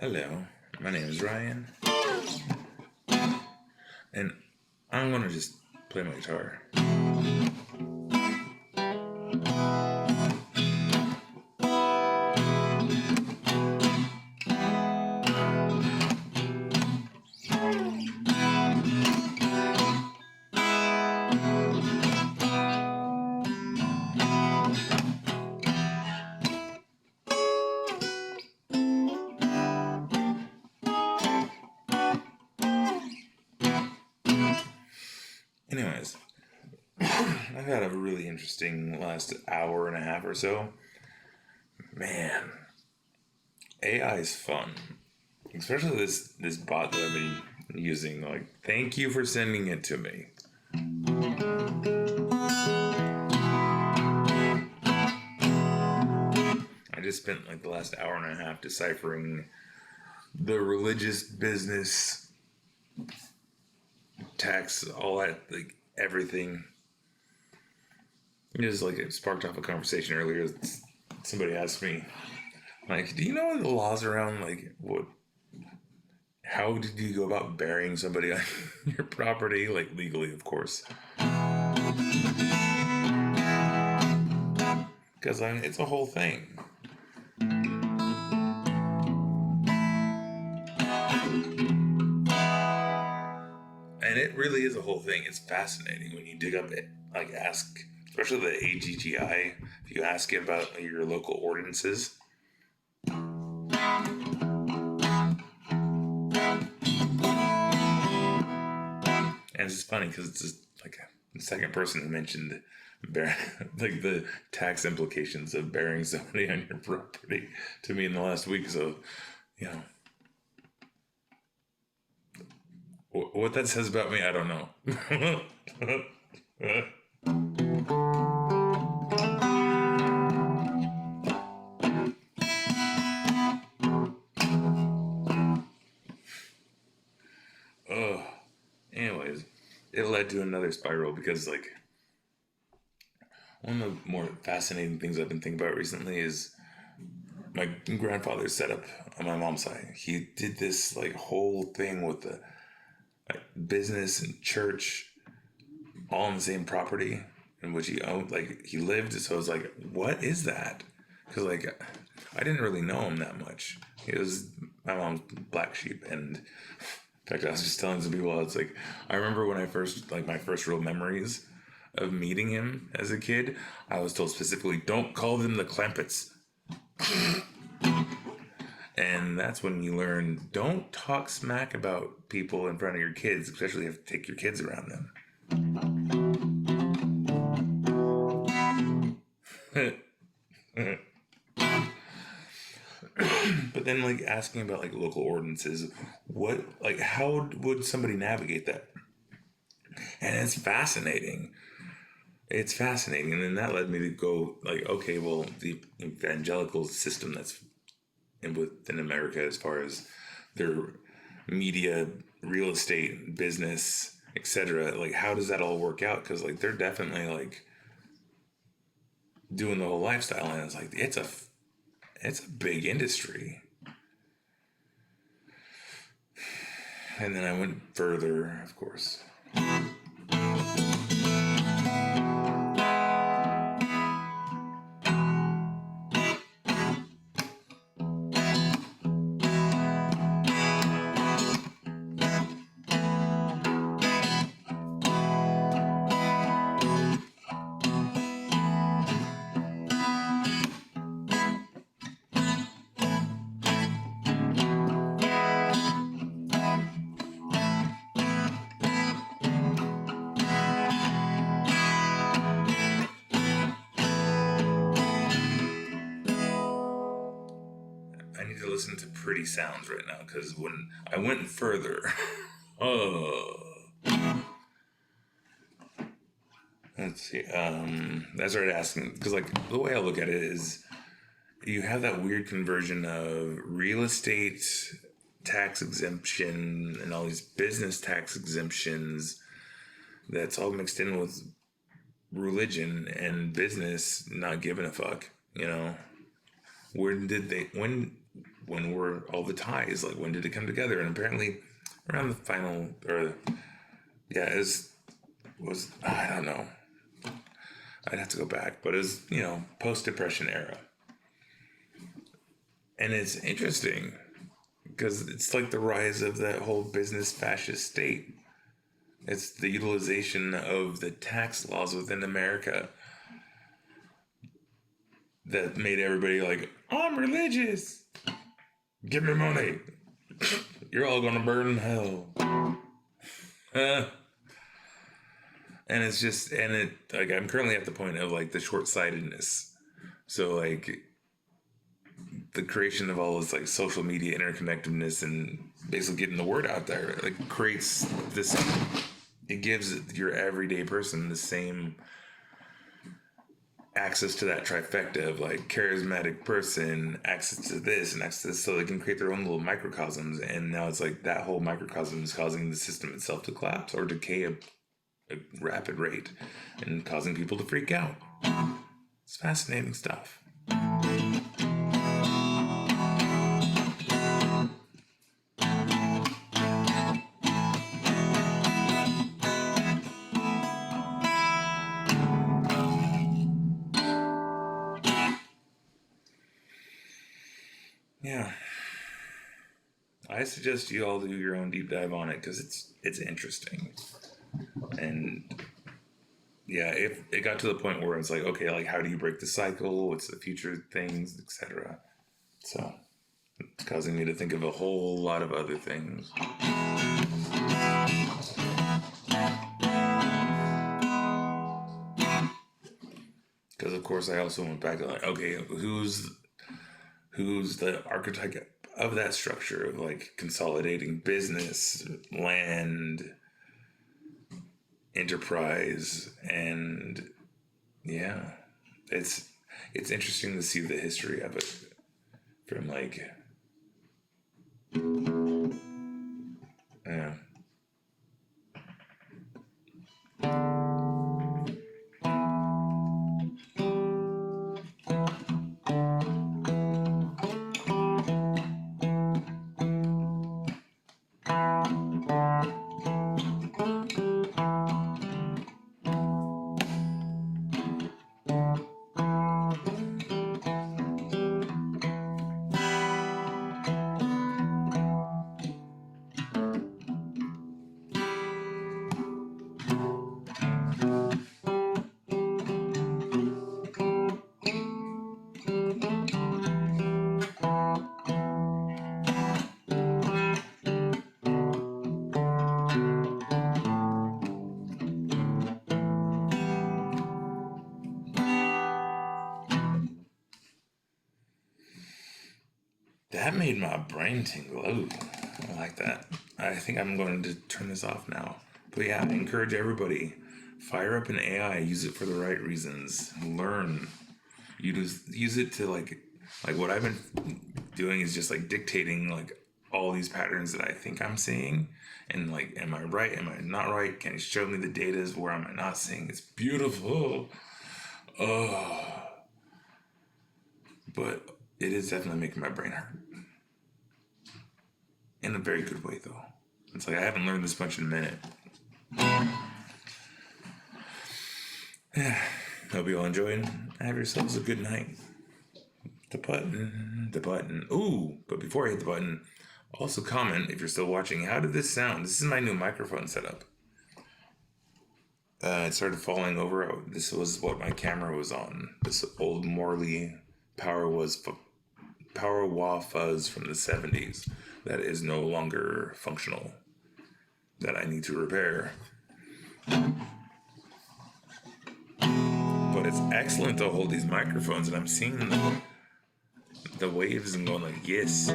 Hello, my name is Ryan, and I'm gonna just play my guitar. Anyways, I've had a really interesting last hour and a half or so. Man, AI is fun. Especially this bot that I've been using. Like, thank you for sending it to me. I just spent like the last hour and a half deciphering the religious business tax, all that, like everything. It just like it sparked off a conversation earlier. Somebody asked me, like, do you know the laws around like what? How did you go about burying somebody on your property, like legally, of course? Because I mean, it's a whole thing. And it really is a whole thing. It's fascinating when you dig up it, like ask, especially the AGGI, if you ask it about your local ordinances. And it's just funny because it's just like the second person who mentioned like the tax implications of burying somebody on your property to me in the last week. So, you know. What that says about me, I don't know. Anyways, it led to another spiral because, like, one of the more fascinating things I've been thinking about recently is my grandfather's setup on my mom's side. He did this, like, whole thing with the business and church all on the same property in which he owned, like he lived. So I was like, what is that? Because like I didn't really know him that much. He was my mom's black sheep. And in fact, I was just telling some people, I was like, I remember when I first, like my first real memories of meeting him as a kid, I was told specifically, don't call them the Clampets. And that's when you learn, don't talk smack about people in front of your kids, especially if you take your kids around them. But then, like, asking about, like, local ordinances, how would somebody navigate that? And it's fascinating. It's fascinating. And then that led me to go, like, okay, well, the evangelical system that's within America as far as their media, real estate, business, etc. Like, how does that all work out? Because like they're definitely like doing the whole lifestyle, and it's like it's a big industry. And then I went further, of course. I need to listen to pretty sounds right now because when I went further, let's see. I started asking because, like, the way I look at it is, you have that weird conversion of real estate tax exemption and all these business tax exemptions that's all mixed in with religion and business not giving a fuck. You know, when when were all the ties? Like, when did it come together? And apparently around the final, or yeah, it was I don't know. I'd have to go back, but it was, post-Depression era. And it's interesting because it's like the rise of that whole business fascist state. It's the utilization of the tax laws within America that made everybody like, I'm religious. Give me money. You're all gonna burn in hell. And it's just, I'm currently at the point of like the short-sightedness. So like the creation of all this like social media interconnectedness and basically getting the word out there, like creates this, it gives your everyday person the same access to that trifecta of like charismatic person, access to this and access to this, so they can create their own little microcosms. And now it's like that whole microcosm is causing the system itself to collapse or decay at a rapid rate and causing people to freak out. It's fascinating stuff. Yeah, I suggest you all do your own deep dive on it because it's interesting. And yeah, if it got to the point where it's like, okay, like how do you break the cycle? What's the future things, etc. So it's causing me to think of a whole lot of other things. Because of course I also went back to like, okay, who's the archetype of that structure of like consolidating business, land, enterprise, and yeah, it's interesting to see the history of it from like, yeah. That made my brain tingle. Ooh, I like that. I think I'm going to turn this off now. But yeah, I encourage everybody, fire up an AI, use it for the right reasons. Learn. Use it to like what I've been doing is just like dictating like all these patterns that I think I'm seeing. And like, am I right? Am I not right? Can you show me the data? Where am I not seeing? It's beautiful. Oh. But it is definitely making my brain hurt. In a very good way, though. It's like I haven't learned this much in a minute. Yeah. Hope you all enjoyed. Have yourselves a good night. The button. Ooh, but before I hit the button, also comment if you're still watching. How did this sound? This is my new microphone setup. It started falling over. This was what my camera was on. This old Morley Power Wah Fuzz from the 70s that is no longer functional, that I need to repair. But it's excellent to hold these microphones, and I'm seeing the waves and going like, yes.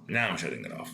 Now I'm shutting it off.